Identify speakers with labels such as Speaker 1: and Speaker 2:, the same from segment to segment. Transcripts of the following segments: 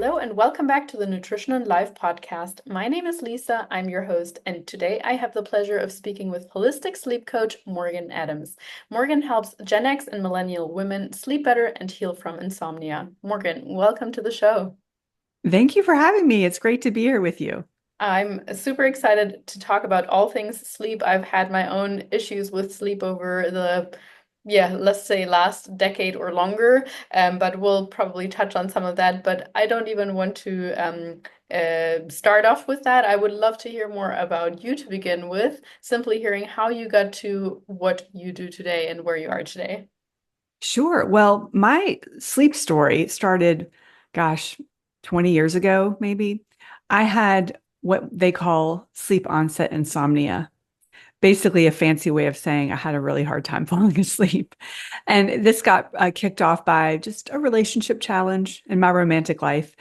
Speaker 1: Hello and welcome back to the Nutrition and Life podcast. My name is Lisa, I'm your host, and today I have the pleasure of speaking with holistic sleep coach Morgan Adams. Morgan helps Gen X and millennial women sleep better and heal from insomnia. Morgan, welcome to the show.
Speaker 2: Thank you for having me. It's great to be here with you.
Speaker 1: I'm super excited to talk about all things sleep. I've had my own issues with sleep over let's say last decade or longer, but we'll probably touch on some of that. But I don't even want to start off with that. I would love to hear more about you to begin with, simply hearing how you got to what you do today and where you are today.
Speaker 2: Sure. Well, my sleep story started, gosh, 20 years ago, maybe. I had what they call sleep onset insomnia, basically a fancy way of saying I had a really hard time falling asleep. And this got kicked off by just a relationship challenge in my romantic life.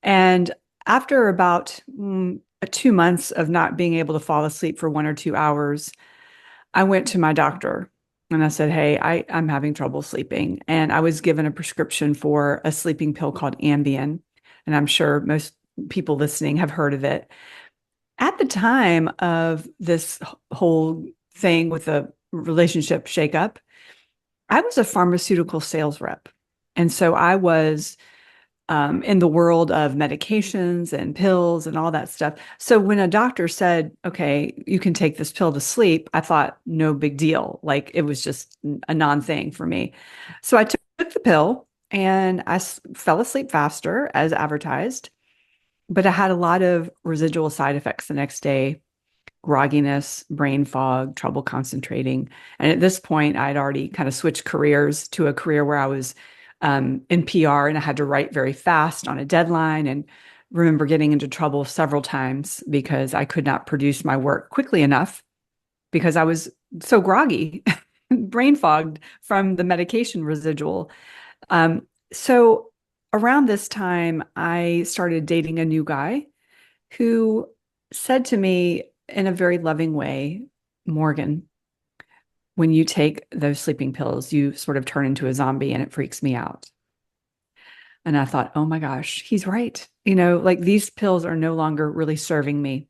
Speaker 2: And after about 2 months of not being able to fall asleep for 1 or 2 hours, I went to my doctor and I said, "Hey, I'm having trouble sleeping." And I was given a prescription for a sleeping pill called Ambien. And I'm sure most people listening have heard of it. At the time of this whole thing with the relationship shakeup, I was a pharmaceutical sales rep. And so I was in the world of medications and pills and all that stuff. So when a doctor said, okay, you can take this pill to sleep, I thought, no big deal. Like it was just a non thing for me. So I took the pill and fell asleep faster as advertised, but I had a lot of residual side effects the next day: grogginess, brain fog, trouble concentrating. And at this point, I'd already kind of switched careers to a career where I was in PR and I had to write very fast on a deadline. And remember getting into trouble several times because I could not produce my work quickly enough because I was so groggy, brain fogged from the medication residual. So around this time, I started dating a new guy who said to me in a very loving way, "Morgan, when you take those sleeping pills, you sort of turn into a zombie and it freaks me out." And I thought, oh my gosh, he's right. Like these pills are no longer really serving me.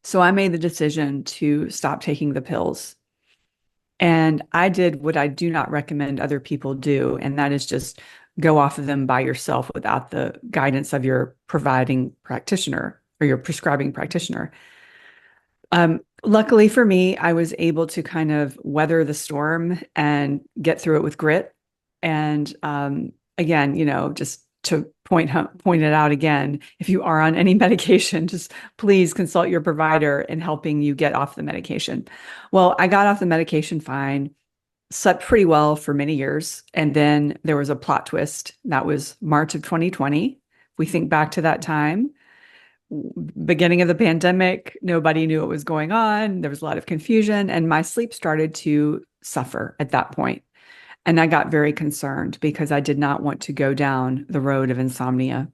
Speaker 2: So I made the decision to stop taking the pills. And I did what I do not recommend other people do, and that is just go off of them by yourself without the guidance of your providing practitioner or your prescribing practitioner. Luckily for me, I was able to kind of weather the storm and get through it with grit. And again, just to point it out again, if you are on any medication, just please consult your provider in helping you get off the medication. Well, I got off the medication fine, slept pretty well for many years, and then there was a plot twist. That was March of 2020. We think back to that time, beginning of the pandemic, nobody knew what was going on. There was a lot of confusion, and my sleep started to suffer at that point. And I got very concerned because I did not want to go down the road of insomnia.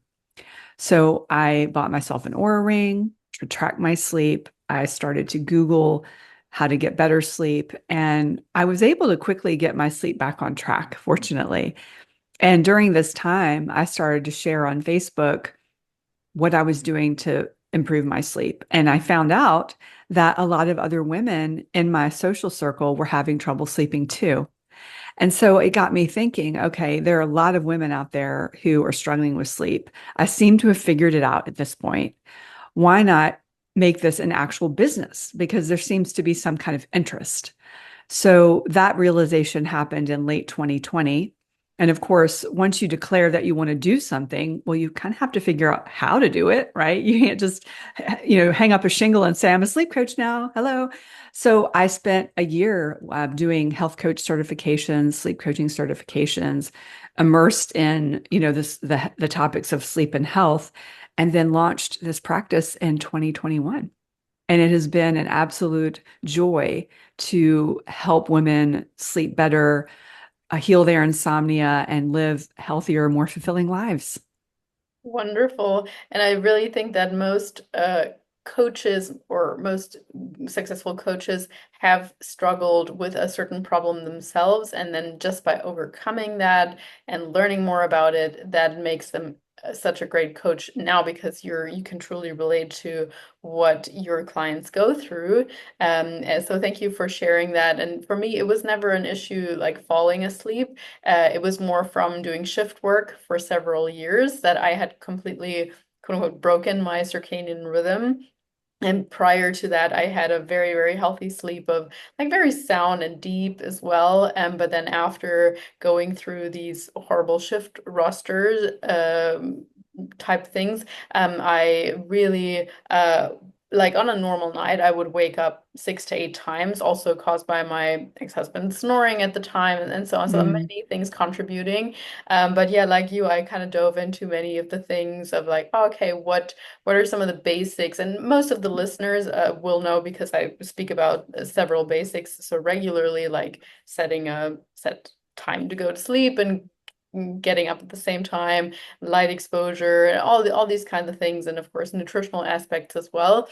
Speaker 2: So I bought myself an Oura ring to track my sleep. I started to Google how to get better sleep, and I was able to quickly get my sleep back on track, fortunately. And during this time, I started to share on Facebook what I was doing to improve my sleep. And I found out that a lot of other women in my social circle were having trouble sleeping too. And so it got me thinking, okay, there are a lot of women out there who are struggling with sleep. I seem to have figured it out at this point. Why not make this an actual business? Because there seems to be some kind of interest. So that realization happened in late 2020. And of course, once you declare that you want to do something, well, you kind of have to figure out how to do it, right? You can't just, hang up a shingle and say, "I'm a sleep coach now. Hello." So I spent a year doing health coach certifications, sleep coaching certifications, immersed in, the topics of sleep and health, and then launched this practice in 2021. And it has been an absolute joy to help women sleep better, heal their insomnia, and live healthier, more fulfilling lives.
Speaker 1: Wonderful. And I really think that most coaches or most successful coaches have struggled with a certain problem themselves. And then just by overcoming that and learning more about it, that makes them such a great coach now because you can truly relate to what your clients go through. And so thank you for sharing that. And for me, it was never an issue like falling asleep. It was more from doing shift work for several years that I had completely, quote unquote, broken my circadian rhythm. And prior to that, I had a very, very healthy sleep of like very sound and deep as well. But then after going through these horrible shift rosters, type things, I really, like on a normal night, I would wake up 6 to 8 times, also caused by my ex-husband snoring at the time and so on. So
Speaker 2: Mm.
Speaker 1: many things contributing. But yeah, like you, I kind of dove into many of the things of like, oh, okay, what are some of the basics? And most of the listeners will know because I speak about several basics so regularly, like setting a set time to go to sleep and getting up at the same time, light exposure, and all these kinds of things, and of course nutritional aspects as well.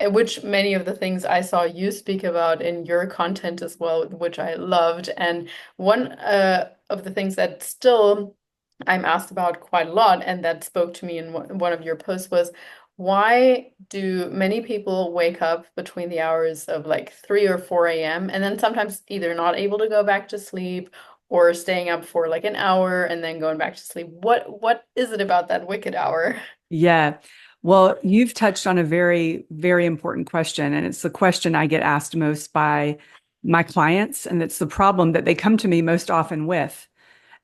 Speaker 1: Which many of the things I saw you speak about in your content as well, which I loved. And one of the things that still I'm asked about quite a lot, and that spoke to me in one of your posts was why do many people wake up between the hours of like 3 or 4 a.m. and then sometimes either not able to go back to sleep or staying up for like an hour and then going back to sleep? What is it about that wicked hour?
Speaker 2: Yeah. Well, you've touched on a very, very important question. And it's the question I get asked most by my clients. And it's the problem that they come to me most often with.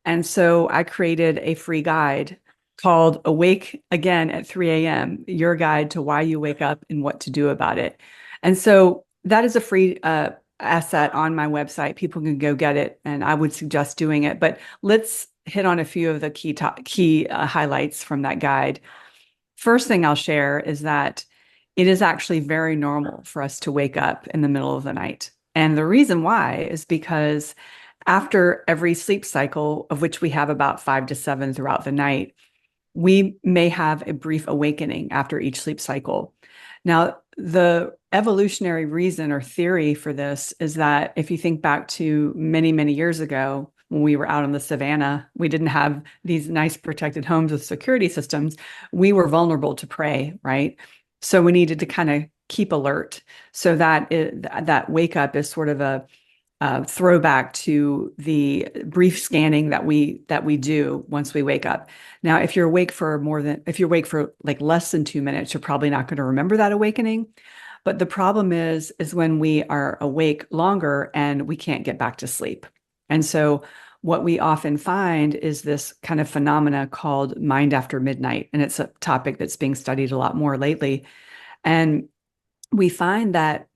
Speaker 2: And so I created a free guide called Awake Again at 3 a.m., your guide to why you wake up and what to do about it. And so that is a free asset on my website. People can go get it, and I would suggest doing it. But let's hit on a few of the key highlights from that guide. First thing I'll share is that it is actually very normal for us to wake up in the middle of the night. And the reason why is because after every sleep cycle, of which we have about 5 to 7 throughout the night, we may have a brief awakening after each sleep cycle. Now, the evolutionary reason or theory for this is that if you think back to many, many years ago, when we were out on the savannah, we didn't have these nice protected homes with security systems. We were vulnerable to prey, right? So we needed to kind of keep alert. So that wake up is sort of a throwback to the brief scanning that we do once we wake up. Now, if you're awake for like less than 2 minutes, you're probably not going to remember that awakening. But the problem is when we are awake longer and we can't get back to sleep. And so what we often find is this kind of phenomena called mind after midnight. And it's a topic that's being studied a lot more lately. And we find that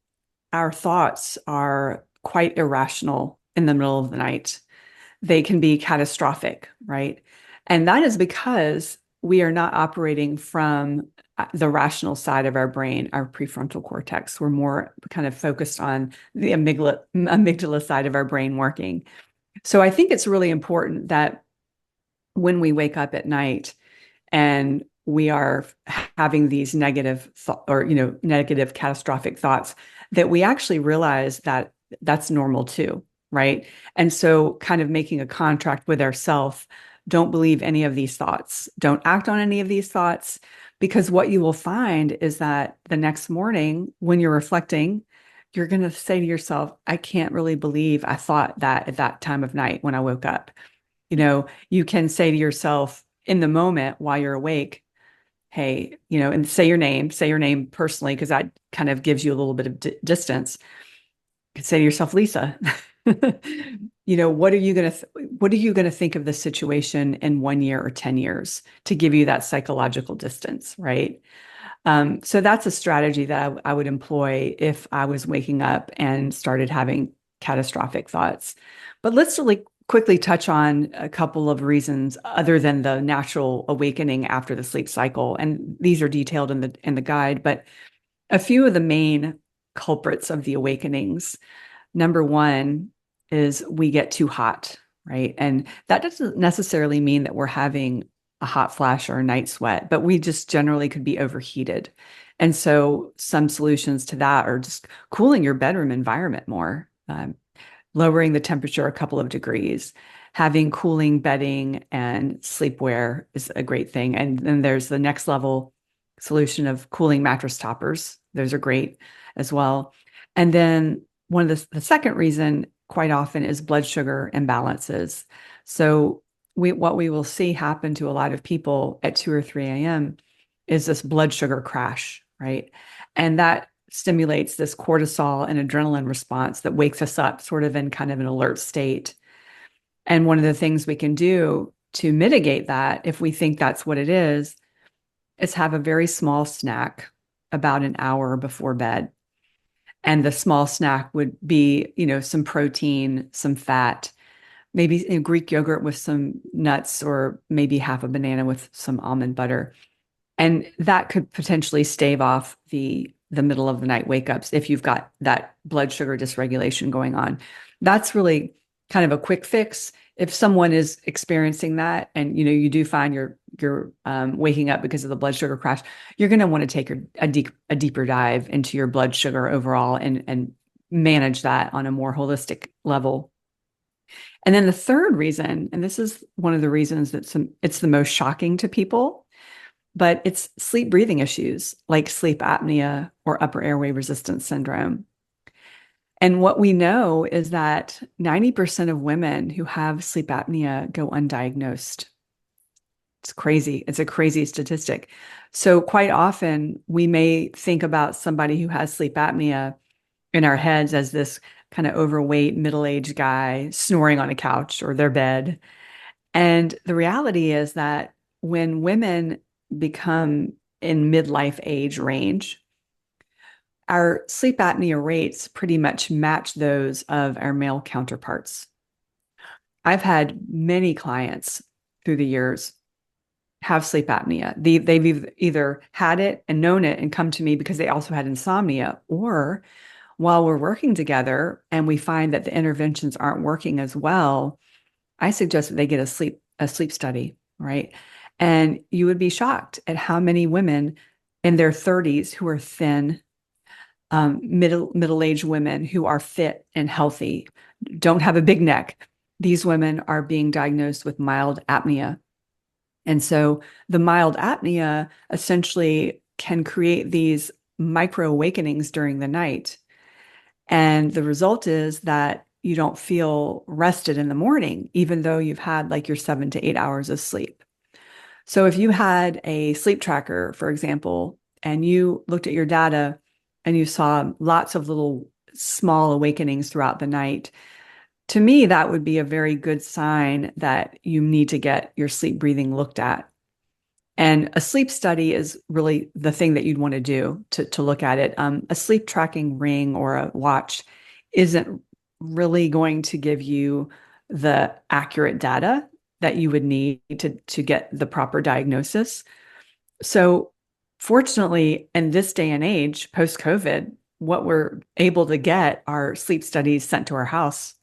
Speaker 2: our thoughts are quite irrational in the middle of the night. They can be catastrophic, right? And that is because we are not operating from the rational side of our brain, our prefrontal cortex. We're more kind of focused on the amygdala side of our brain working. So I think it's really important that when we wake up at night and we are having these negative catastrophic thoughts, that we actually realize that that's normal too, right? And so kind of making a contract with ourselves, don't believe any of these thoughts, don't act on any of these thoughts, because what you will find is that the next morning when you're reflecting, you're going to say to yourself, I can't really believe I thought that at that time of night when I woke up. You can say to yourself in the moment while you're awake, hey, and say your name personally, because that kind of gives you a little bit of distance. You could say to yourself, Lisa, what are you going to think of this situation in 1 year or 10 years to give you that psychological distance, right? So that's a strategy that I would employ if I was waking up and started having catastrophic thoughts. But let's really quickly touch on a couple of reasons other than the natural awakening after the sleep cycle. And these are detailed in the guide, but a few of the main culprits of the awakenings. Number one is we get too hot, right? And that doesn't necessarily mean that we're having a hot flash or a night sweat, but we just generally could be overheated. And so some solutions to that are just cooling your bedroom environment more, lowering the temperature a couple of degrees. having cooling bedding and sleepwear is a great thing. And then there's the next level solution of cooling mattress toppers. Those are great as well. And then one of the second reason quite often is blood sugar imbalances. So what we will see happen to a lot of people at 2 or 3 a.m. is this blood sugar crash, right? And that stimulates this cortisol and adrenaline response that wakes us up sort of in kind of an alert state. And one of the things we can do to mitigate that, if we think that's what it is have a very small snack about an hour before bed. And the small snack would be, some protein, some fat, maybe a Greek yogurt with some nuts, or maybe half a banana with some almond butter. And that could potentially stave off the middle of the night wake ups if you've got that blood sugar dysregulation going on. That's really kind of a quick fix. If someone is experiencing that, and you do find you're waking up because of the blood sugar crash, you're going to want to take a deeper dive into your blood sugar overall and manage that on a more holistic level. And then the third reason, and this is one of the reasons it's the most shocking to people, but it's sleep breathing issues like sleep apnea or upper airway resistance syndrome. And what we know is that 90% of women who have sleep apnea go undiagnosed. It's crazy. It's a crazy statistic. So quite often we may think about somebody who has sleep apnea in our heads as this kind of overweight, middle-aged guy snoring on a couch or their bed. And the reality is that when women become in midlife age range, our sleep apnea rates pretty much match those of our male counterparts. I've had many clients through the years have sleep apnea. They've either had it and known it and come to me because they also had insomnia, or while we're working together and we find that the interventions aren't working as well, I suggest that they get a sleep study, right? And you would be shocked at how many women in their 30s who are thin, middle-aged women who are fit and healthy, don't have a big neck. These women are being diagnosed with mild apnea. And so the mild apnea essentially can create these micro awakenings during the night. And the result is that you don't feel rested in the morning, even though you've had like your 7 to 8 hours of sleep. So if you had a sleep tracker, for example, and you looked at your data and you saw lots of little small awakenings throughout the night, to me, that would be a very good sign that you need to get your sleep breathing looked at. And a sleep study is really the thing that you'd want to do to look at it. A sleep tracking ring or a watch isn't really going to give you the accurate data that you would need to get the proper diagnosis. So fortunately, in this day and age, post-COVID, what we're able to get are sleep studies sent to our house.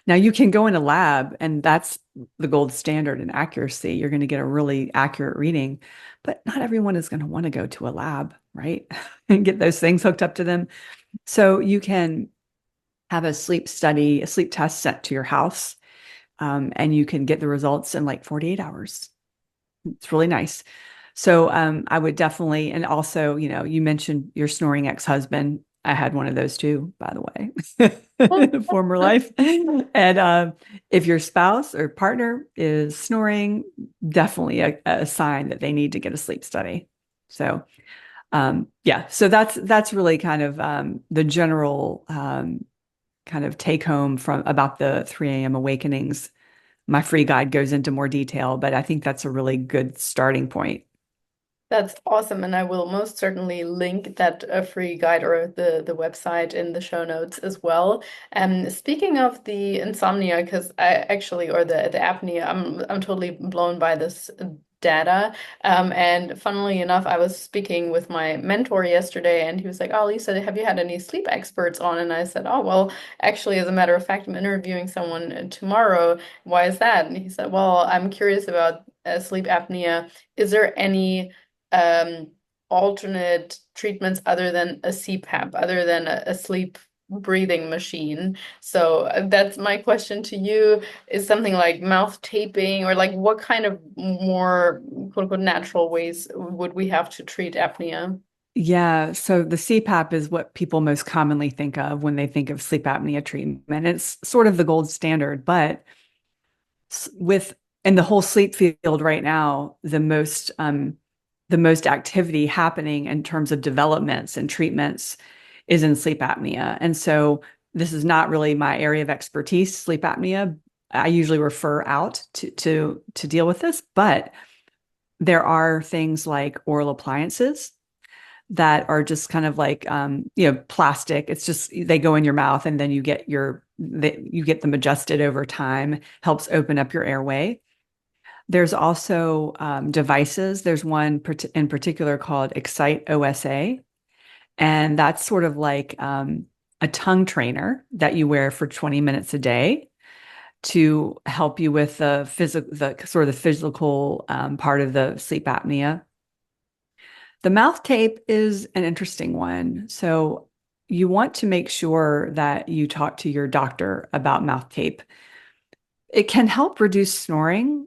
Speaker 2: Now you can go in a lab, and that's the gold standard in accuracy. You're going to get a really accurate reading, but not everyone is going to want to go to a lab, right? And get those things hooked up to them. So you can have a sleep study, a sleep test sent to your house, and you can get the results in like 48 hours. It's really nice. So I would definitely, and also, you mentioned your snoring ex-husband. I had one of those too, by the way, in a former life. And if your spouse or partner is snoring, definitely a sign that they need to get a sleep study. So yeah, so that's really kind of the general kind of take home from about the 3 a.m. awakenings. My free guide goes into more detail, but I think that's a really good starting point.
Speaker 1: That's awesome, and I will most certainly link that free guide or the website in the show notes as well. Speaking of the insomnia, because I actually or the apnea, I'm totally blown by this data. And funnily enough, I was speaking with my mentor yesterday, and he was like, "Oh, Lisa, have you had any sleep experts on?" And I said, "Oh, well, actually, as a matter of fact, I'm interviewing someone tomorrow. Why is that?" And he said, "Well, I'm curious about sleep apnea. Is there any?" um, alternate treatments other than a CPAP, other than a sleep breathing machine. So that's my question to you, is something like mouth taping, or like what kind of more quote unquote natural ways would we have to treat apnea?
Speaker 2: Yeah, so the CPAP is what people most commonly think of when they think of sleep apnea treatment. It's sort of the gold standard, but with in the whole sleep field right now, the most activity happening in terms of developments and treatments is in sleep apnea. And so this is not really my area of expertise, sleep apnea. I usually refer out to deal with this, but there are things like oral appliances that are just kind of like plastic. It's just they go in your mouth and then you get them adjusted over time, helps open up your airway. There's also devices. There's one in particular called Excite OSA, and that's sort of like a tongue trainer that you wear for 20 minutes a day to help you with the sort of the physical part of the sleep apnea. The mouth tape is an interesting one. So you want to make sure that you talk to your doctor about mouth tape. It can help reduce snoring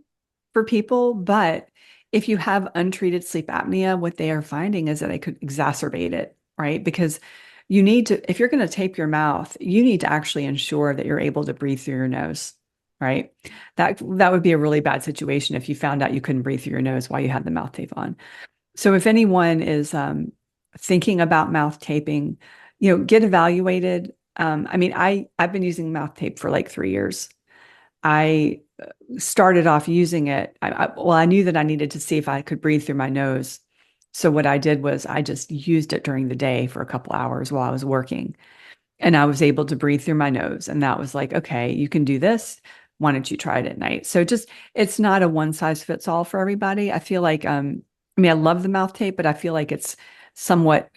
Speaker 2: for people, but if you have untreated sleep apnea, what they are finding is that it could exacerbate it, right? Because you need to, if you're going to tape your mouth, you need to actually ensure that you're able to breathe through your nose, right? That would be a really bad situation if you found out you couldn't breathe through your nose while you had the mouth tape on. So if anyone is thinking about mouth taping, get evaluated. I've been using mouth tape for like 3 years. I started off using it. Well, I knew that I needed to see if I could breathe through my nose. So what I did was I just used it during the day for a couple hours while I was working, and I was able to breathe through my nose. And that was like, okay, you can do this. Why don't you try it at night? So just, it's not a one size fits all for everybody. I feel like, I love the mouth tape, but I feel like it's somewhat,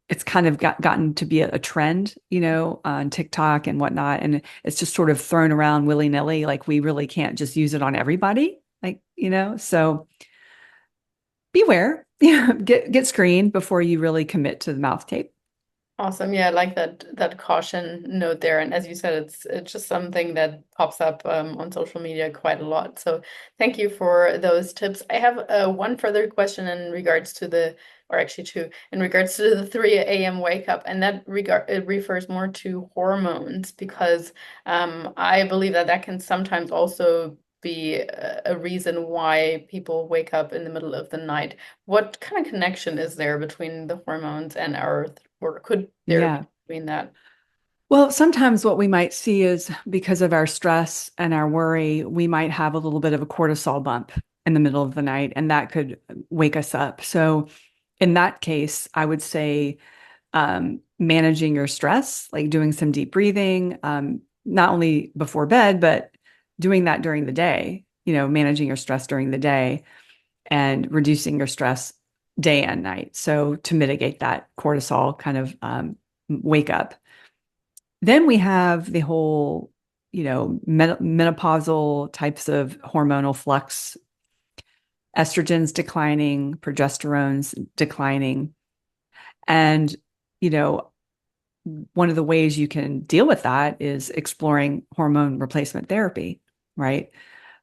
Speaker 2: it's kind of gotten to be a trend, on TikTok and whatnot. And it's just sort of thrown around willy nilly. Like we really can't just use it on everybody. Like, so beware, get screened before you really commit to the mouth tape.
Speaker 1: Awesome. Yeah, I like that caution note there. And as you said, it's just something that pops up on social media quite a lot. So thank you for those tips. I have one further question in regards to or actually two, in regards to the 3 a.m. wake up, and that it refers more to hormones, because I believe that that can sometimes also be a reason why people wake up in the middle of the night. What kind of connection is there between the hormones and or could there be
Speaker 2: Yeah.
Speaker 1: between that?
Speaker 2: Well, sometimes what we might see is because of our stress and our worry, we might have a little bit of a cortisol bump in the middle of the night, and that could wake us up. So, in that case, I would say managing your stress, like doing some deep breathing, not only before bed, but doing that during the day, managing your stress during the day and reducing your stress day and night. So, to mitigate that cortisol kind of wake up. Then we have the whole, menopausal types of hormonal flux, estrogens declining, progesterone's declining. And, you know, one of the ways you can deal with that is exploring hormone replacement therapy, right?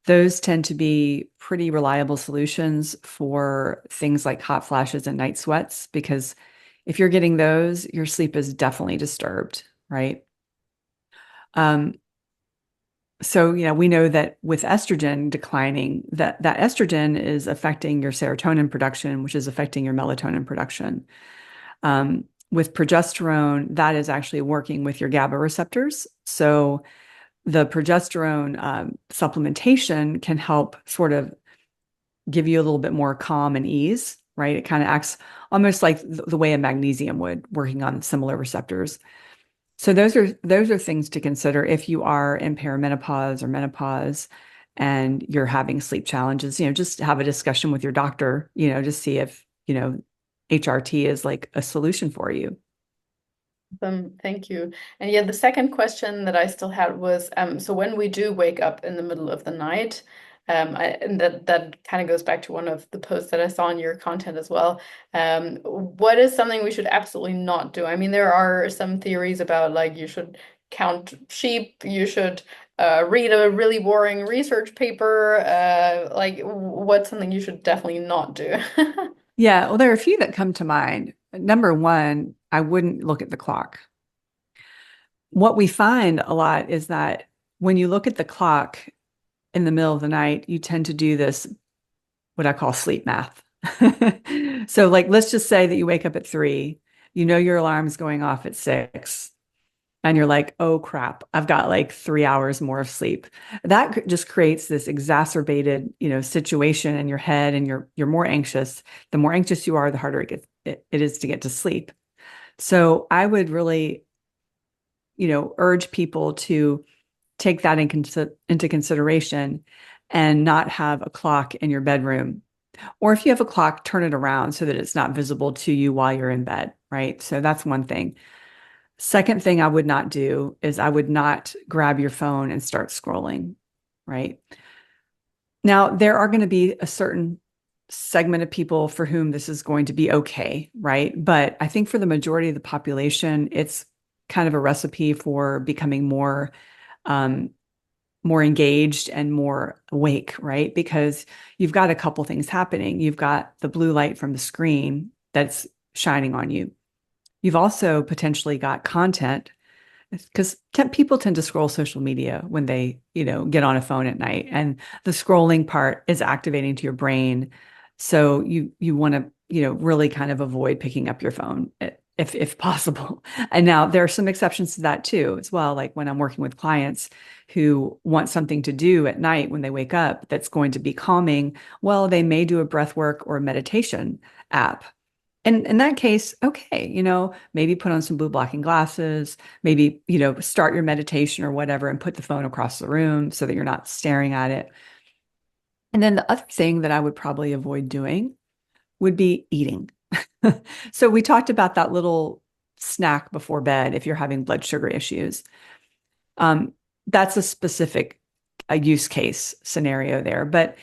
Speaker 2: Those tend to be pretty reliable solutions for things like hot flashes and night sweats, because if you're getting those, your sleep is definitely disturbed, right? Um, so, we know that with estrogen declining, that estrogen is affecting your serotonin production, which is affecting your melatonin production. With progesterone, that is actually working with your GABA receptors. So the progesterone supplementation can help sort of give you a little bit more calm and ease, right? It kind of acts almost like the way a magnesium would, working on similar receptors. So those are things to consider if you are in perimenopause or menopause and you're having sleep challenges. Just have a discussion with your doctor, to see if, HRT is like a solution for you.
Speaker 1: Thank you. And yeah, the second question that I still had was, so when we do wake up in the middle of the night, And that kind of goes back to one of the posts that I saw in your content as well. What is something we should absolutely not do? I mean, there are some theories about like you should count sheep, you should read a really boring research paper. Like, what's something you should definitely not do?
Speaker 2: Yeah, well, there are a few that come to mind. Number one, I wouldn't look at the clock. What we find a lot is that when you look at the clock in the middle of the night, you tend to do this, what I call sleep math. So, like, let's just say that you wake up at 3, you know your alarm is going off at 6, and you're like, oh crap, I've got like 3 hours more of sleep. That just creates this exacerbated, situation in your head, and you're more anxious. The more anxious you are, the harder it is to get to sleep. So I would really, urge people to take that into consideration and not have a clock in your bedroom. Or if you have a clock, turn it around so that it's not visible to you while you're in bed, right? So that's one thing. Second thing I would not do is I would not grab your phone and start scrolling, right? Now, there are going to be a certain segment of people for whom this is going to be okay, right? But I think for the majority of the population, it's kind of a recipe for becoming um, more engaged and more awake, right? Because you've got a couple things happening. You've got the blue light from the screen that's shining on you. You've also potentially got content because people tend to scroll social media when they, get on a phone at night, and the scrolling part is activating to your brain. So you want to, really kind of avoid picking up your phone if possible. And now there are some exceptions to that too, as well. Like when I'm working with clients who want something to do at night when they wake up that's going to be calming, well, they may do a breath work or a meditation app. And in that case, okay, maybe put on some blue blocking glasses, maybe, start your meditation or whatever and put the phone across the room so that you're not staring at it. And then the other thing that I would probably avoid doing would be eating. So we talked about that little snack before bed if you're having blood sugar issues. Um, that's a specific use case scenario there. But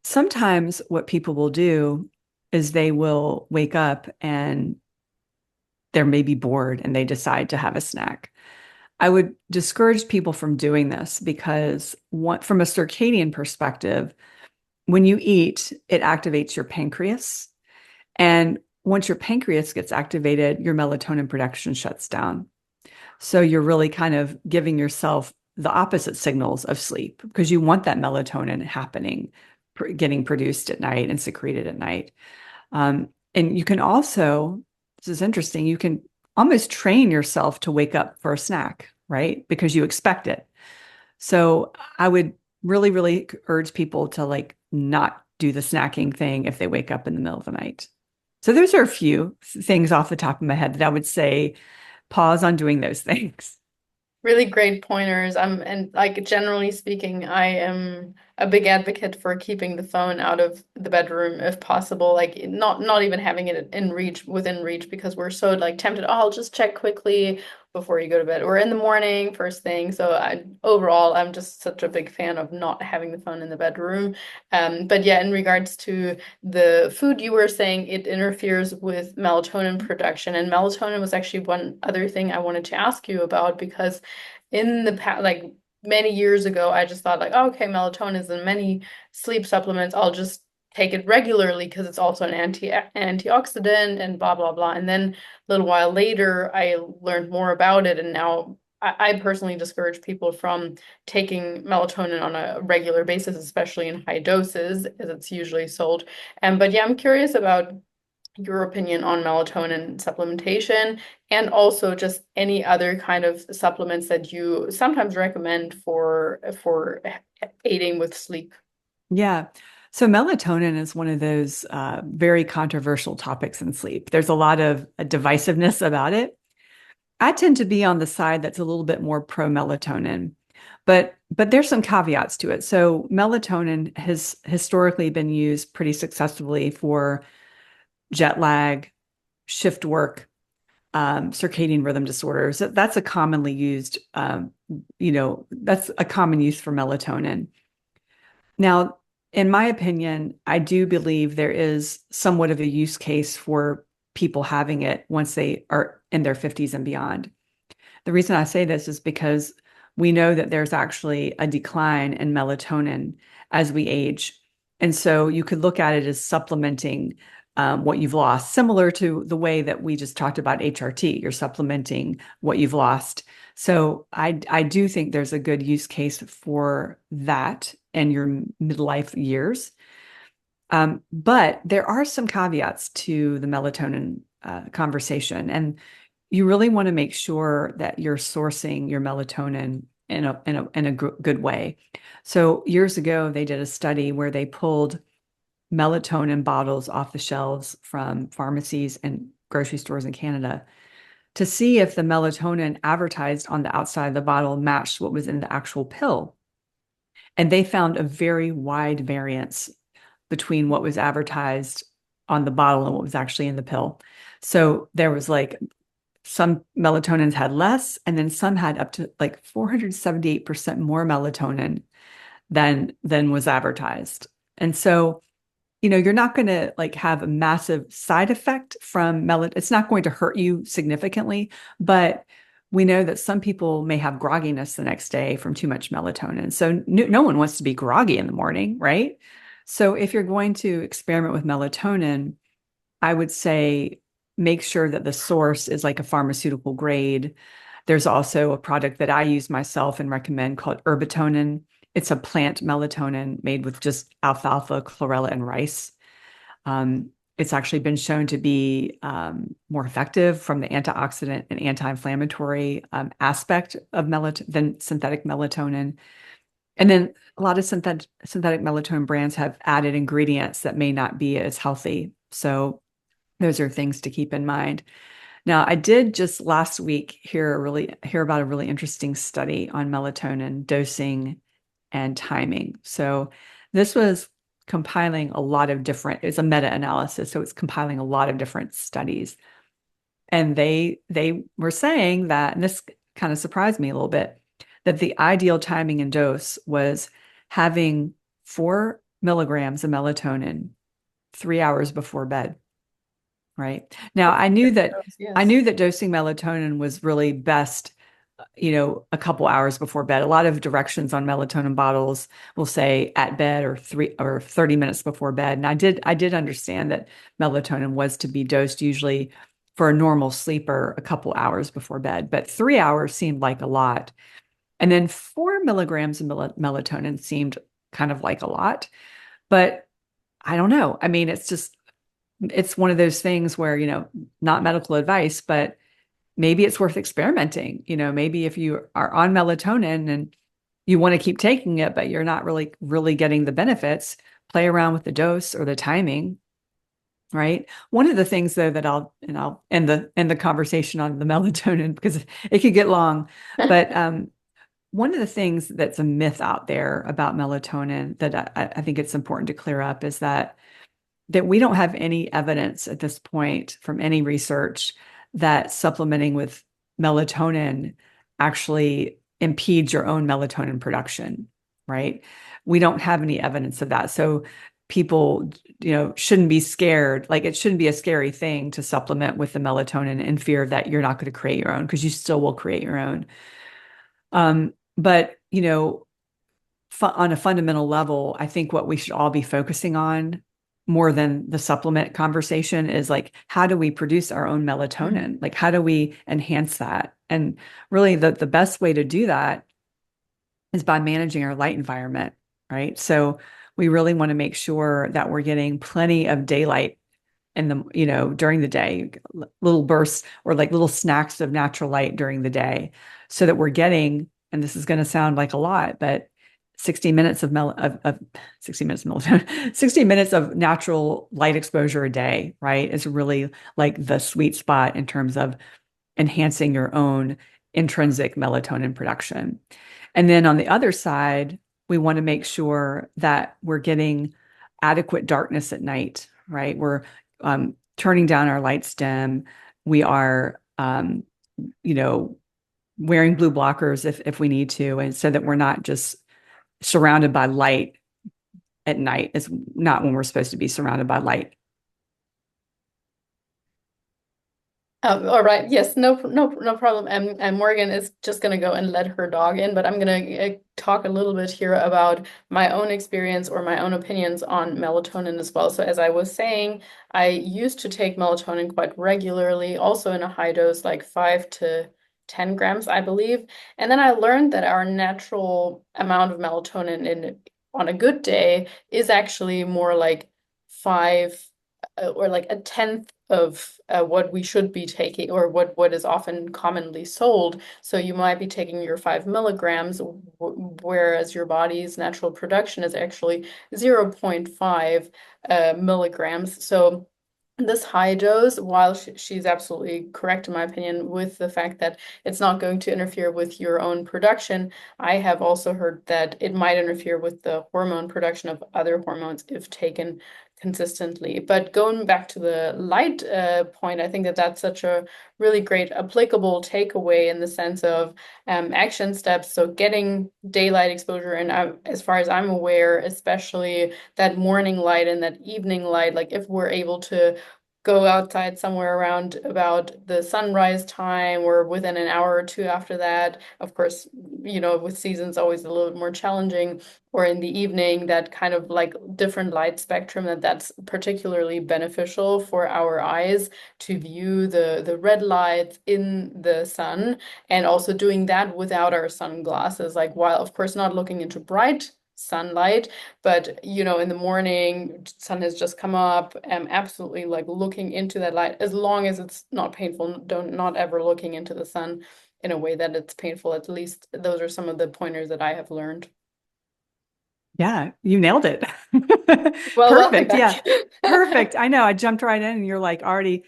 Speaker 2: sometimes what people will do is they will wake up and they're maybe bored and they decide to have a snack. I would discourage people from doing this because from a circadian perspective, when you eat, it activates your pancreas. And once your pancreas gets activated, your melatonin production shuts down. So you're really kind of giving yourself the opposite signals of sleep because you want that melatonin happening, getting produced at night and secreted at night. And you can also, this is interesting, you can almost train yourself to wake up for a snack, right? Because you expect it. So I would really, really urge people to like not do the snacking thing if they wake up in the middle of the night. So those are a few things off the top of my head that I would say pause on doing those things.
Speaker 1: Really great pointers. And like generally speaking, I am a big advocate for keeping the phone out of the bedroom if possible. Like not even having it within reach, because we're so like tempted. Oh, I'll just check quickly before you go to bed or in the morning, first thing. So overall, I'm just such a big fan of not having the phone in the bedroom. But yeah, in regards to the food, you were saying it interferes with melatonin production, and melatonin was actually one other thing I wanted to ask you about, because in the past, like many years ago, I just thought like, oh, okay, melatonin is in many sleep supplements. I'll just take it regularly because it's also an antioxidant and blah blah blah. And then a little while later, I learned more about it, and now I personally discourage people from taking melatonin on a regular basis, especially in high doses, as it's usually sold. But yeah, I'm curious about your opinion on melatonin supplementation and also just any other kind of supplements that you sometimes recommend for aiding with sleep.
Speaker 2: Yeah. So melatonin is one of those very controversial topics in sleep. There's a lot of divisiveness about it. I tend to be on the side that's a little bit more pro melatonin, but there's some caveats to it. So melatonin has historically been used pretty successfully for jet lag, shift work, circadian rhythm disorders. That's a commonly used, that's a common use for melatonin. Now, in my opinion, I do believe there is somewhat of a use case for people having it once they are in their 50s and beyond. The reason I say this is because we know that there's actually a decline in melatonin as we age. And so you could look at it as supplementing what you've lost, similar to the way that we just talked about HRT. You're supplementing what you've lost. So I do think there's a good use case for that in your midlife years. But there are some caveats to the melatonin conversation, and you really want to make sure that you're sourcing your melatonin in a good way. So years ago, they did a study where they pulled melatonin bottles off the shelves from pharmacies and grocery stores in Canada to see if the melatonin advertised on the outside of the bottle matched what was in the actual pill. And they found a very wide variance between what was advertised on the bottle and what was actually in the pill. So there was like some melatonins had less, and then some had up to like 478% more melatonin than was advertised. And so, you're not going to like have a massive side effect from melatonin. It's not going to hurt you significantly, but we know that some people may have grogginess the next day from too much melatonin. So no one wants to be groggy in the morning, right? So if you're going to experiment with melatonin, I would say make sure that the source is like a pharmaceutical grade. There's also a product that I use myself and recommend called Herbatonin. It's a plant melatonin made with just alfalfa, chlorella, and rice. It's actually been shown to be more effective from the antioxidant and anti-inflammatory aspect of than synthetic melatonin. And then a lot of synthetic melatonin brands have added ingredients that may not be as healthy. So those are things to keep in mind. Now, I did just last week hear about a really interesting study on melatonin dosing and timing. So this was compiling a lot of different, it's a meta-analysis, so it's compiling a lot of different studies. And they were saying that, and this kind of surprised me a little bit, that the ideal timing and dose was having 4 milligrams of melatonin 3 hours before bed. Right. Now,
Speaker 1: That's
Speaker 2: I
Speaker 1: yes.
Speaker 2: knew that dosing melatonin was really best, a couple hours before bed. A lot of directions on melatonin bottles will say at bed or 30 minutes before bed. And I did understand that melatonin was to be dosed usually for a normal sleeper a couple hours before bed, but 3 hours seemed like a lot. And then 4 milligrams of melatonin seemed kind of like a lot, but I don't know. I mean, it's one of those things where, not medical advice, but maybe it's worth experimenting. Maybe if you are on melatonin and you want to keep taking it, but you're not really getting the benefits, play around with the dose or the timing, right? One of the things though that I'll end the conversation on the melatonin because it could get long, but one of the things that's a myth out there about melatonin that I think it's important to clear up is that we don't have any evidence at this point from any research that supplementing with melatonin actually impedes your own melatonin production, right? We don't have any evidence of that. So people, shouldn't be scared. Like it shouldn't be a scary thing to supplement with the melatonin in fear that you're not going to create your own because you still will create your own. But, on a fundamental level, I think what we should all be focusing on more than the supplement conversation is like, how do we produce our own
Speaker 1: Mm.
Speaker 2: melatonin? Like, how do we enhance that? And really, the best way to do that is by managing our light environment, right? So we really want to make sure that we're getting plenty of daylight in the, during the day, little bursts or like little snacks of natural light during the day so that we're getting, and this is going to sound like a lot, but 60 minutes of 60 minutes of melatonin, 60 minutes of natural light exposure a day, right? Is really like the sweet spot in terms of enhancing your own intrinsic melatonin production. And then on the other side, we want to make sure that we're getting adequate darkness at night, right? We're turning down our lights dim. We are, you know, wearing blue blockers if we need to, and so that we're not just surrounded by light at night. It's not when we're supposed to be surrounded by light.
Speaker 1: All right. Yes. No problem. And Morgan is just gonna go and let her dog in, but I'm gonna talk a little bit here about my own experience or my own opinions on melatonin as well. So as I was saying, I used to take melatonin quite regularly, also in a high dose, like 5 to 10 grams, I believe. And then I learned that our natural amount of melatonin in on a good day is actually more like five or like a tenth of what we should be taking or what is often commonly sold. So you might be taking your 5 milligrams, whereas your body's natural production is actually 0.5 milligrams. So this high dose, while she's absolutely correct in my opinion with the fact that it's not going to interfere with your own production, I have also heard that it might interfere with the hormone production of other hormones if taken consistently. But going back to the light point, I think that that's such a really great applicable takeaway in the sense of action steps. So getting daylight exposure, and as far as I'm aware, especially that morning light and that evening light, like if we're able to go outside somewhere around about the sunrise time or within an hour or two after that. Of course, with seasons always a little bit more challenging, or in the evening, that kind of like different light spectrum that's particularly beneficial for our eyes to view the red lights in the sun, and also doing that without our sunglasses, like while of course not looking into bright sunlight, but in the morning, sun has just come up, absolutely like looking into that light, as long as it's not painful, don't not ever looking into the sun in a way that it's painful. At least those are some of the pointers that I have learned.
Speaker 2: Yeah, you nailed it.
Speaker 1: Well, welcome
Speaker 2: Perfect.
Speaker 1: back.
Speaker 2: Yeah, perfect. I know. I jumped right in, and you're like already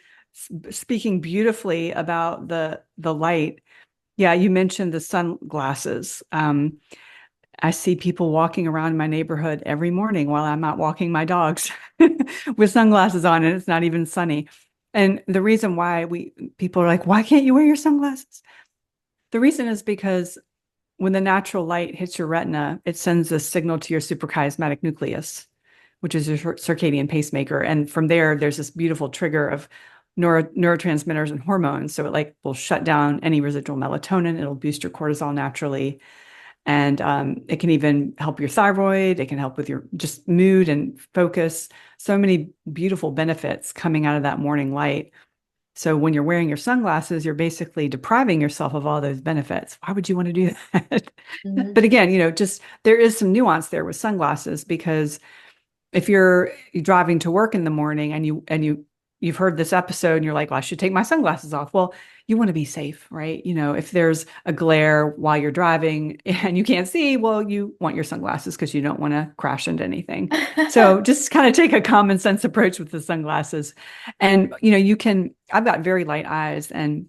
Speaker 2: speaking beautifully about the light. Yeah, you mentioned the sunglasses. I see people walking around my neighborhood every morning while I'm out walking my dogs with sunglasses on, and it's not even sunny. And the reason why people are like, why can't you wear your sunglasses? The reason is because when the natural light hits your retina, it sends a signal to your suprachiasmatic nucleus, which is your circadian pacemaker. And from there, there's this beautiful trigger of neurotransmitters and hormones. So it like will shut down any residual melatonin. It'll boost your cortisol naturally. And it can even help your thyroid. It can help with your just mood and focus. So many beautiful benefits coming out of that morning light. So when you're wearing your sunglasses, you're basically depriving yourself of all those benefits. Why would you want to do that?
Speaker 1: Mhm.
Speaker 2: But again, just there is some nuance there with sunglasses, because if you're driving to work in the morning and you've heard this episode and you're like, well, I should take my sunglasses off. Well, you want to be safe, right? If there's a glare while you're driving and you can't see, well, you want your sunglasses because you don't want to crash into anything. So just kind of take a common sense approach with the sunglasses. And I've got very light eyes, and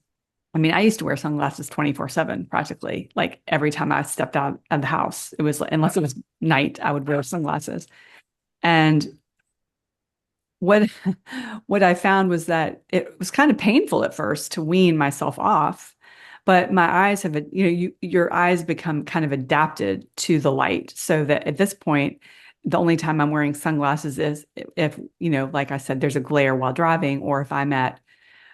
Speaker 2: I mean, I used to wear sunglasses 24/7 practically. Like every time I stepped out of the house, it was, unless it was night, I would wear sunglasses. And what what I found was that it was kind of painful at first to wean myself off, but my eyes have, your eyes become kind of adapted to the light, so that at this point, the only time I'm wearing sunglasses is if, like I said, there's a glare while driving, or if I'm at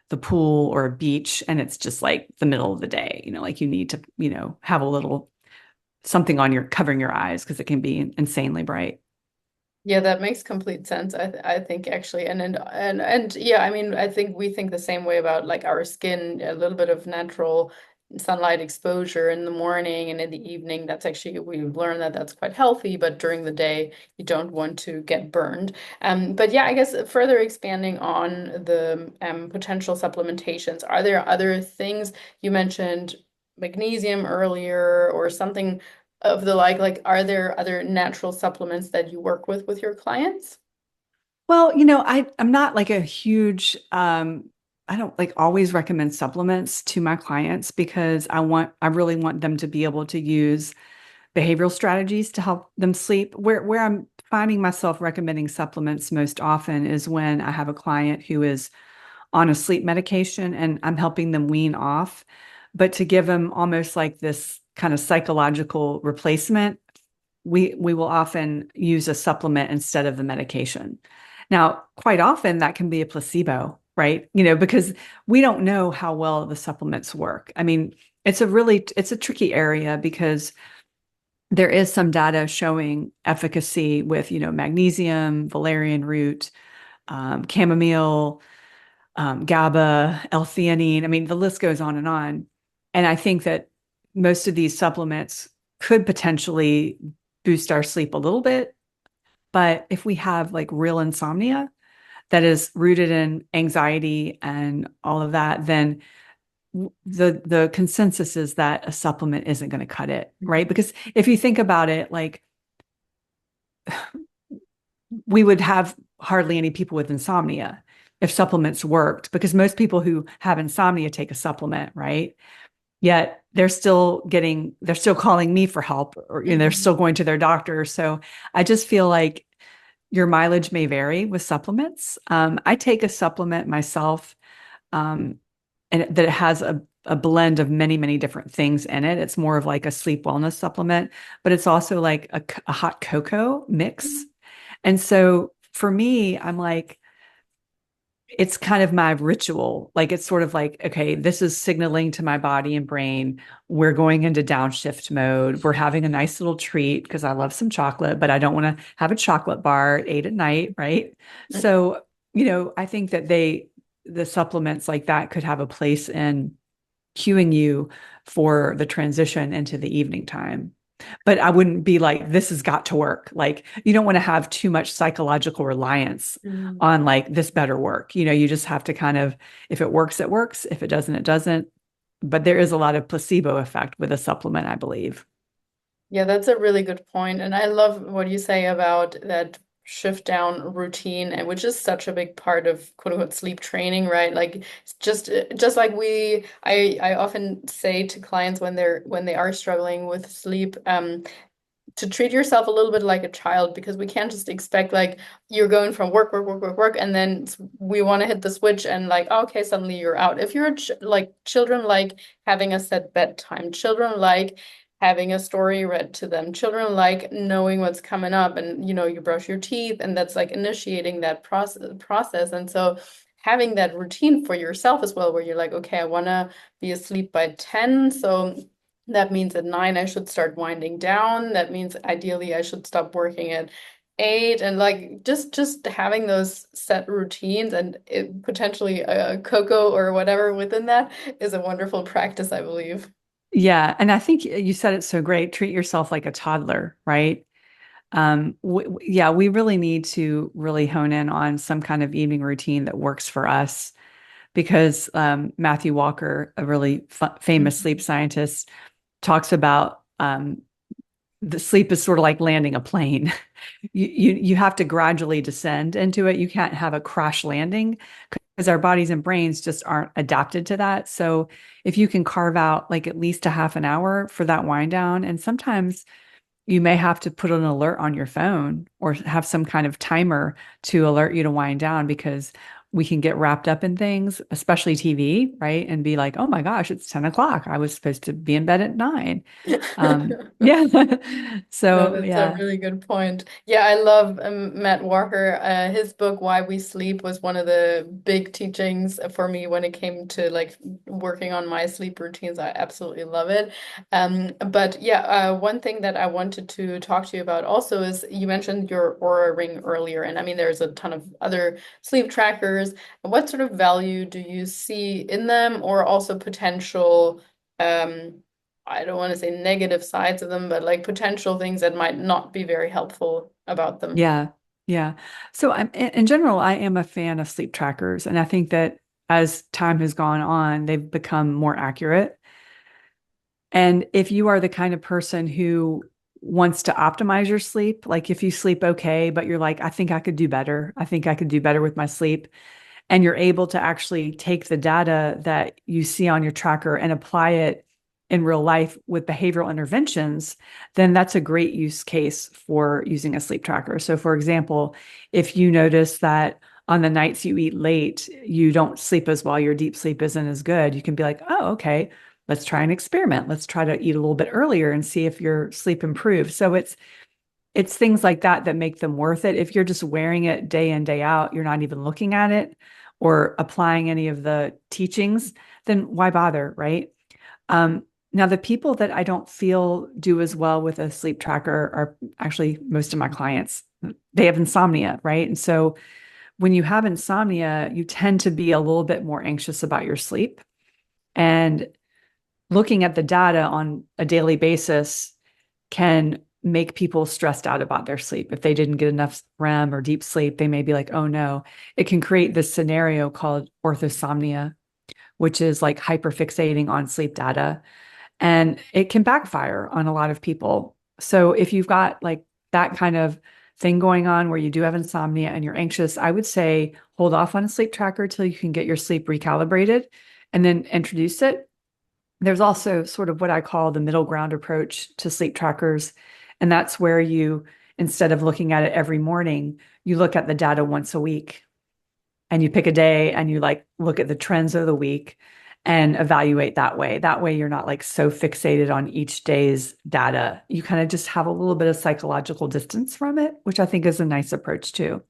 Speaker 2: the pool or a beach and it's just like the middle of the day, like you need to, have a little something on your covering your eyes because it can be insanely bright.
Speaker 1: Yeah, that makes complete sense. I think actually, and yeah, I mean, I think we think the same way about like our skin, a little bit of natural sunlight exposure in the morning and in the evening. That's actually, we've learned that that's quite healthy, but during the day you don't want to get burned. But yeah, I guess further expanding on the potential supplementations, are there other things you mentioned? Magnesium earlier or something of the like, are there other natural supplements that you work with your clients?
Speaker 2: Well, I'm not like a huge I don't like always recommend supplements to my clients, because I really want them to be able to use behavioral strategies to help them sleep. Where I'm finding myself recommending supplements most often is when I have a client who is on a sleep medication and I'm helping them wean off, but to give them almost like this kind of psychological replacement we will often use a supplement instead of the medication. Now, quite often that can be a placebo, right? Because we don't know how well the supplements work. I mean, it's a tricky area because there is some data showing efficacy with, magnesium, valerian root, chamomile, GABA, L-theanine. I mean, the list goes on and on. And I think that most of these supplements could potentially boost our sleep a little bit. But if we have like real insomnia that is rooted in anxiety and all of that, then the consensus is that a supplement isn't going to cut it, right? Because if you think about it, like we would have hardly any people with insomnia if supplements worked, because most people who have insomnia take a supplement, right? Yet they're still calling me for help, or they're
Speaker 1: Mhm.
Speaker 2: still going to their doctor. So I just feel like your mileage may vary with supplements. I take a supplement myself, um, and that it has a blend of many, many different things in it. It's more of like a sleep wellness supplement, but it's also like a hot cocoa mix. And so for me, I'm like, it's kind of my ritual. Like it's sort of like, okay, this is signaling to my body and brain, we're going into downshift mode. We're having a nice little treat because I love some chocolate, but I don't want to have a chocolate bar at 8 at night, right? So, I think that the supplements like that could have a place in cueing you for the transition into the evening time. But I wouldn't be like, this has got to work. Like, you don't want to have too much psychological reliance
Speaker 1: Mhm.
Speaker 2: on like, this better work. You just have to kind of, if it works, it works. If it doesn't, it doesn't. But there is a lot of placebo effect with a supplement, I believe.
Speaker 1: Yeah, that's a really good point. And I love what you say about that shift down routine, and which is such a big part of quote unquote sleep training, right? Like it's just like I often say to clients when they are struggling with sleep, to treat yourself a little bit like a child, because we can't just expect like you're going from work, and then we want to hit the switch and like, okay, suddenly you're out. If you're like children, like having a set bedtime, children like having a story read to them, children like knowing what's coming up, and you brush your teeth, and that's like initiating that process. And so having that routine for yourself as well, where you're like, okay, I want to be asleep by 10, so that means at 9 I should start winding down. That means ideally I should stop working at 8, and like just having those set routines, and potentially a cocoa or whatever within that is a wonderful practice, I believe.
Speaker 2: Yeah. And I think you said it so great. Treat yourself like a toddler, right? Yeah, we really need to really hone in on some kind of evening routine that works for us because Matthew Walker, a really famous sleep
Speaker 1: Mhm.
Speaker 2: scientist, talks about the sleep is sort of like landing a plane. You have to gradually descend into it. You can't have a crash landing because our bodies and brains just aren't adapted to that. So if you can carve out like at least a half an hour for that wind down, and sometimes you may have to put an alert on your phone or have some kind of timer to alert you to wind down because we can get wrapped up in things, especially TV, right? And be like, oh my gosh, it's 10 o'clock. I was supposed to be in bed at 9. Yeah.
Speaker 1: No,
Speaker 2: So
Speaker 1: that's a
Speaker 2: yeah.
Speaker 1: really good point. Yeah, I love Matt Walker. His book Why We Sleep was one of the big teachings for me when it came to like working on my sleep routines. I absolutely love it. But yeah, one thing that I wanted to talk to you about also is you mentioned your Aura Ring earlier, and I mean there's a ton of other sleep trackers. What sort of value do you see in them, or also potential? I don't want to say negative sides of them, but like potential things that might not be very helpful about them.
Speaker 2: Yeah. Yeah. So in general, I am a fan of sleep trackers. And I think that as time has gone on, they've become more accurate. And if you are the kind of person who wants to optimize your sleep, like if you sleep okay, but you're like, I think I could do better. I think I could do better with my sleep. And you're able to actually take the data that you see on your tracker and apply it in real life with behavioral interventions, then that's a great use case for using a sleep tracker. So, for example, if you notice that on the nights you eat late, you don't sleep as well, your deep sleep isn't as good, you can be like, oh, okay, let's try an experiment. Let's try to eat a little bit earlier and see if your sleep improves. So it's things like that that make them worth it. If you're just wearing it day in, day out, you're not even looking at it or applying any of the teachings, then why bother, right? Now, the people that I don't feel do as well with a sleep tracker are actually most of my clients. They have insomnia, right? And so when you have insomnia, you tend to be a little bit more anxious about your sleep. And looking at the data on a daily basis can make people stressed out about their sleep. If they didn't get enough REM or deep sleep, they may be like, oh no. It can create this scenario called orthosomnia, which is like hyperfixating on sleep data. And it can backfire on a lot of people. So if you've got like that kind of thing going on where you do have insomnia and you're anxious, I would say hold off on a sleep tracker till you can get your sleep recalibrated and then introduce it. There's also sort of what I call the middle ground approach to sleep trackers. And that's where you, instead of looking at it every morning, you look at the data once a week and you pick a day and you like look at the trends of the week and evaluate that way. That way you're not like so fixated on each day's data. You kind of just have a little bit of psychological distance from it, which I think is a nice approach too.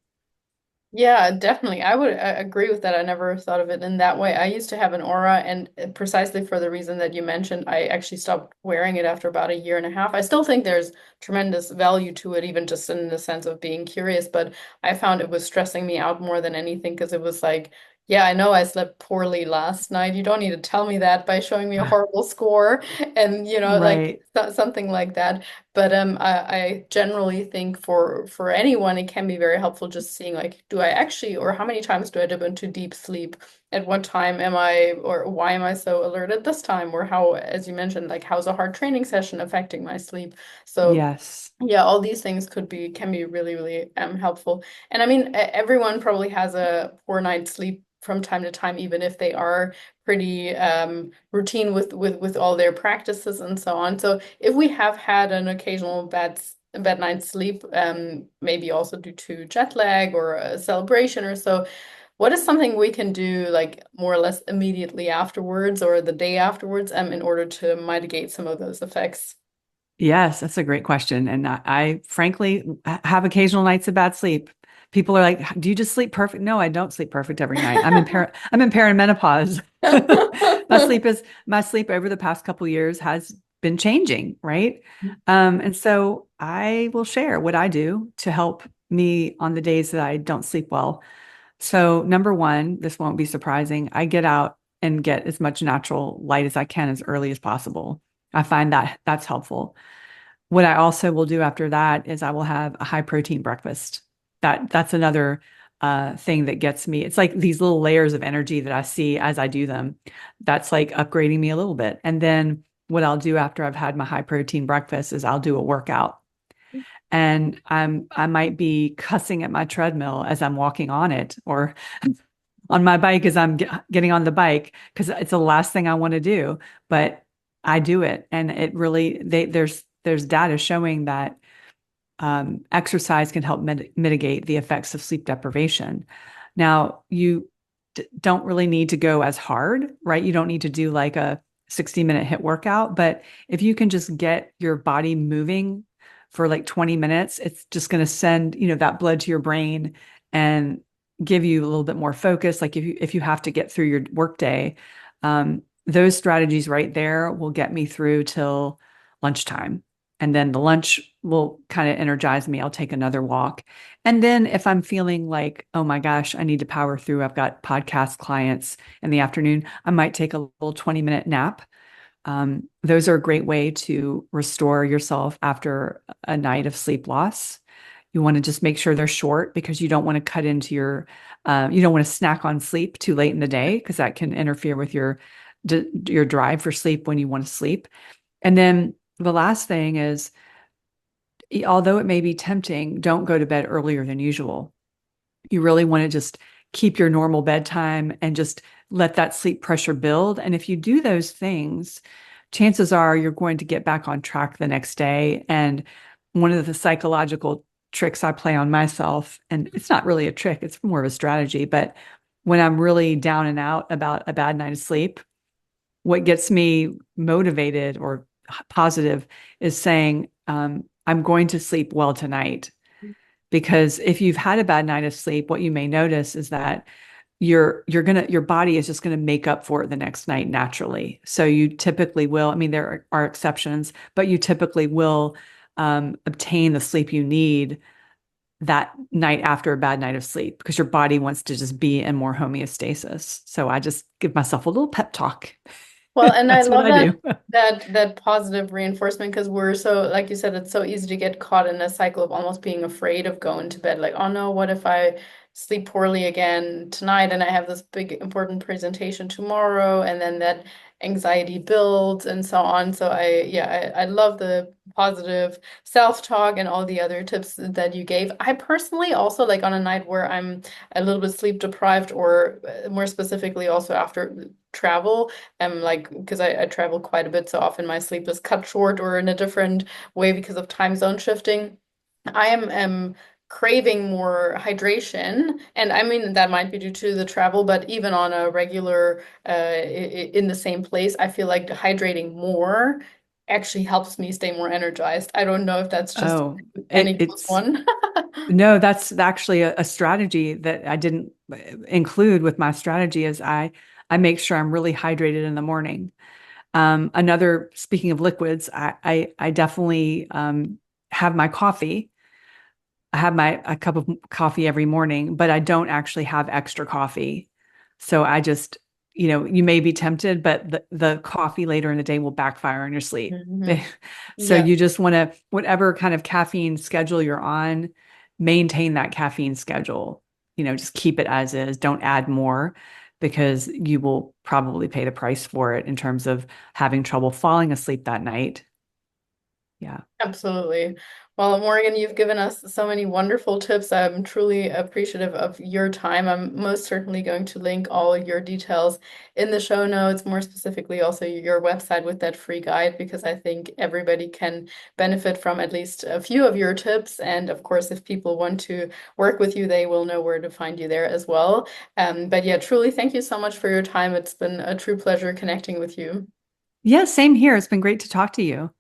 Speaker 1: Yeah, definitely. I would agree with that. I never thought of it in that way. I used to have an aura, and precisely for the reason that you mentioned, I actually stopped wearing it after about a year and a half. I still think there's tremendous value to it, even just in the sense of being curious, but I found it was stressing me out more than anything because it was like, yeah, I know I slept poorly last night. You don't need to tell me that by showing me a horrible score and, like
Speaker 2: Right.
Speaker 1: something like that. But I generally think for anyone it can be very helpful just seeing like do I actually or how many times do I dip into deep sleep? At what time am I or why am I so alert at this time? Or how, as you mentioned, like how's a hard training session affecting my sleep? So
Speaker 2: Yes.
Speaker 1: yeah, all these things can be really, really helpful. And I mean, everyone probably has a poor night's sleep from time to time, even if they are pretty routine with all their practices and so on. So if we have had an occasional bad night's sleep, maybe also due to jet lag or a celebration or so, what is something we can do like more or less immediately afterwards or the day afterwards, in order to mitigate some of those effects?
Speaker 2: Yes, that's a great question. And I frankly have occasional nights of bad sleep. People are like, "Do you just sleep perfect?" No, I don't sleep perfect every night. I'm in perimenopause. My sleep over the past couple years has been changing, right? And so I will share what I do to help me on the days that I don't sleep well. So number one, this won't be surprising. I get out and get as much natural light as I can as early as possible. I find that that's helpful. What I also will do after that is I will have a high protein breakfast. That's another thing that gets me. It's like these little layers of energy that I see as I do them. That's like upgrading me a little bit. And then what I'll do after I've had my high protein breakfast is I'll do a workout. And I might be cussing at my treadmill as I'm walking on it, or on my bike as I'm getting on the bike because it's the last thing I want to do, but I do it, and it really there's data showing that exercise can help mitigate the effects of sleep deprivation. Now, you don't really need to go as hard, right? You don't need to do like a 60-minute hit workout, but if you can just get your body moving for like 20 minutes, it's just going to send, that blood to your brain and give you a little bit more focus. Like if you have to get through your workday, those strategies right there will get me through till lunchtime. And then the lunch will kind of energize me. I'll take another walk. And then if I'm feeling like, oh my gosh, I need to power through, I've got podcast clients in the afternoon, I might take a little 20-minute nap. Those are a great way to restore yourself after a night of sleep loss. You want to just make sure they're short because you don't want to cut into you don't want to snack on sleep too late in the day because that can interfere with your drive for sleep when you want to sleep. And then the last thing is, although it may be tempting, don't go to bed earlier than usual. You really want to just keep your normal bedtime and just let that sleep pressure build. And if you do those things, chances are you're going to get back on track the next day. And one of the psychological tricks I play on myself, and it's not really a trick, it's more of a strategy, but when I'm really down and out about a bad night of sleep, what gets me motivated or positive is saying, I'm going to sleep well tonight. Because if you've had a bad night of sleep, what you may notice is that your body is just gonna make up for it the next night naturally. So you typically will, I mean, there are exceptions, but you typically will obtain the sleep you need that night after a bad night of sleep because your body wants to just be in more homeostasis. So I just give myself a little pep talk.
Speaker 1: Well, and I
Speaker 2: That's what
Speaker 1: love
Speaker 2: I do.
Speaker 1: that positive reinforcement because we're so, like you said, it's so easy to get caught in a cycle of almost being afraid of going to bed. Like, oh no, what if I sleep poorly again tonight and I have this big important presentation tomorrow, and then that anxiety builds and so on. So I love the positive self-talk and all the other tips that you gave. I personally also like on a night where I'm a little bit sleep deprived, or more specifically also after travel. Like because I travel quite a bit, so often my sleep is cut short or in a different way because of time zone shifting. I am craving more hydration, and I mean that might be due to the travel, but even on a regular in the same place, I feel like hydrating more actually helps me stay more energized. I don't know if that's just
Speaker 2: Oh,
Speaker 1: N
Speaker 2: it,
Speaker 1: equals
Speaker 2: it's
Speaker 1: one.
Speaker 2: no, that's actually a strategy that I didn't include with my strategy is I make sure I'm really hydrated in the morning. Another, speaking of liquids, I definitely have my coffee. I have my a cup of coffee every morning, but I don't actually have extra coffee. So I just, you may be tempted, but the coffee later in the day will backfire on your sleep.
Speaker 1: Mhm.
Speaker 2: So
Speaker 1: Yeah.
Speaker 2: you just want to, whatever kind of caffeine schedule you're on, maintain that caffeine schedule. Just keep it as is. Don't add more because you will probably pay the price for it in terms of having trouble falling asleep that night. Yeah.
Speaker 1: Absolutely. Well, Morgan, you've given us so many wonderful tips. I'm truly appreciative of your time. I'm most certainly going to link all your details in the show notes, more specifically also your website with that free guide, because I think everybody can benefit from at least a few of your tips. And of course, if people want to work with you, they will know where to find you there as well. But yeah, truly, thank you so much for your time. It's been a true pleasure connecting with you.
Speaker 2: Yeah, same here. It's been great to talk to you.